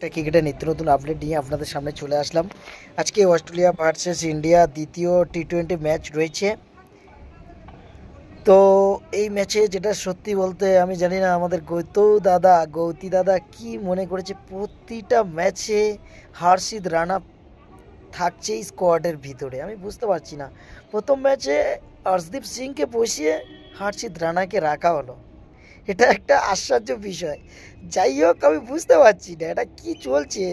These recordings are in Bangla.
একটা ক্রিকেটের নিত্য নতুন আপডেট নিয়ে আপনাদের সামনে চলে আসলাম। আজকে অস্ট্রেলিয়া ভার্সেস ইন্ডিয়া দ্বিতীয় টি-20 ম্যাচ রয়েছে। তো এই ম্যাচে যেটা সত্যি বলতে আমি জানি না আমাদের গৌতী দাদা কি মনে করেছে, প্রতিটা ম্যাচে হর্ষিত রানা থাকছে স্কোয়াডের ভিতরে। আমি বুঝতে পারছি না, প্রথম ম্যাচে হর্ষদীপ সিংকে বসিয়ে হর্ষিত রানাকে রাখা হলো, এটা একটা আশ্চর্য বিষয়। যাই হোক, আমি বুঝতে পারছি না এটা কি চলছে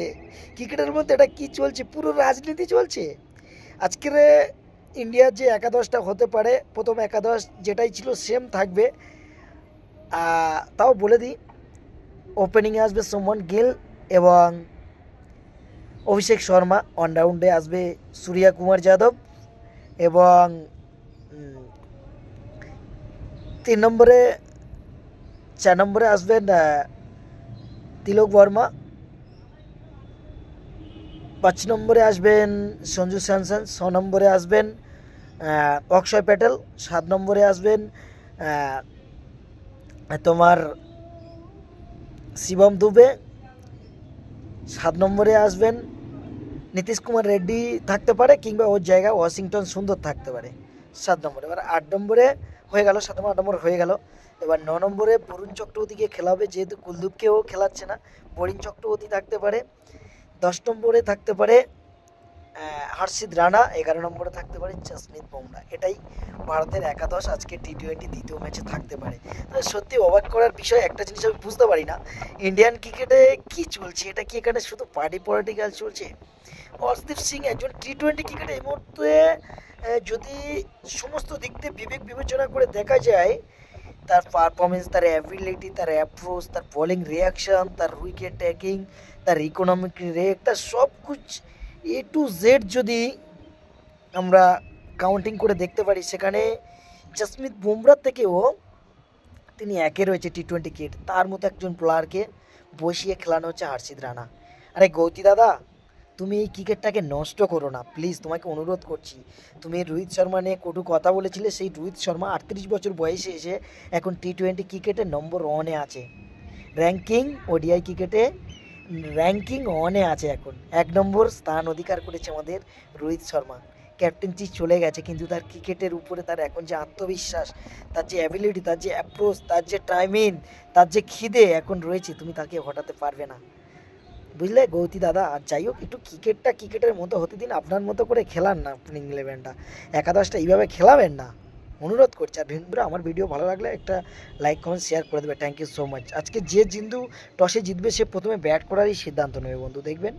ক্রিকেটের মধ্যে, এটা কি চলছে, পুরো রাজনীতি চলছে। আজকের ইন্ডিয়ার যে একাদশটা হতে পারে, প্রথম একাদশ যেটাই ছিল সেম থাকবে। তাও বলে দিই, ওপেনিংয়ে আসবে সুমন গিল এবং অভিষেক শর্মা, অলরাউন্ডে আসবে সূর্যা কুমার যাদব এবং 4 নম্বরে আসবেন তিলক বর্মা, 5 নম্বরে আসবেন সঞ্জু স্যামসন, 6 নম্বরে আসবেন অক্ষয় প্যাটেল, 7 নম্বরে আসবেন তোমার শিবম দুবে, 7 নম্বরে আসবেন নীতিশ কুমার রেড্ডি থাকতে পারে, কিংবা ওর জায়গায় ওয়াশিংটন সুন্দর থাকতে পারে 7 নম্বরে। এবার 8 নম্বরে হয়ে গেল, 7 নম্বর 8 নম্বর হয়ে গেল। এবার 9 নম্বরে বরুণ চক্রবর্তীকে খেলাবে, যেহেতু কুলদীপকেও খেলাচ্ছে না, বরুণ চক্রবর্তী থাকতে পারে। 10 নম্বরে থাকতে পারে হর্ষিত রানা, 11 নম্বরে থাকতে পারে জসপ্রীত বুমরা। এটাই ভারতের একাদশ আজকে টি-20 দ্বিতীয় ম্যাচে থাকতে পারে। সত্যি অবাক করার বিষয়, একটা জিনিস আমি বুঝতে পারি না, ইন্ডিয়ান ক্রিকেটে কি চলছে, এটা কি এখানে শুধু পার্টি পলিটিক্যাল চলছে? হর্ষদীপ সিং একজন টি-20 ক্রিকেটে এই মুহূর্তে যদি সমস্ত দিক দিয়ে বিবেক বিবেচনা করে দেখা যায়, তার পারফরমেন্স, তার অ্যাবিলিটি, তার অ্যাপ্রোচ, তার বোলিং রিয়াকশন, তার উইকেট টেকিং, তার ইকোনমিক রেট, তার সব কিছু এ টু জেড যদি আমরা কাউন্টিং করে দেখতে পারি, সেখানে জসপ্রীত বুমরার থেকেও তিনি একে রয়েছে টি-20 ক্রিকেট। তার মতো একজন প্লেয়ারকে বসিয়ে খেলানো হচ্ছে হর্ষিত রানা। আরে গৌতী দাদা, তুমি এই ক্রিকেটটাকে নষ্ট করো না প্লিজ, তোমাকে অনুরোধ করছি। তুমি রোহিত শর্মা নিয়ে কটু কথা বলেছিলে, সেই রোহিত শর্মা 38 বছর বয়সে এসে এখন টি-20 ক্রিকেটে নম্বর 1-এ আছে, র্যাঙ্কিং ওডিআই ক্রিকেটে র্যাঙ্কিং 1-এ আছে, এখন 1 নম্বর স্থান অধিকার করেছে আমাদের রোহিত শর্মা। ক্যাপ্টেন্সি চলে গেছে, কিন্তু তার ক্রিকেটের উপরে তার এখন যে আত্মবিশ্বাস, তার যে অ্যাবিলিটি, তার যে অ্যাপ্রোচ, তার যে টাইমিং, তার যে খিদে এখন রয়েছে, তুমি তাকে হটাতে পারবে না, বুঝলে গৌতী দাদা। আর যাই হোক, একটু ক্রিকেটটা ক্রিকেটের মতো হতে দিন, আপনার মতো করে খেলান না প্লেইং ইলেভেনটা, একাদশটা এইভাবে খেলাবেন না, অনুরোধ করছি। আর বন্ধুরা, আমার ভিডিও ভালো লাগলে একটা লাইক কমেন্ট শেয়ার করে দেবে। Thank you so much. আজকে যে জিন্দু টসে জিতবে সে প্রথমে ব্যাট করারই সিদ্ধান্ত নেবে বন্ধু, দেখবেন।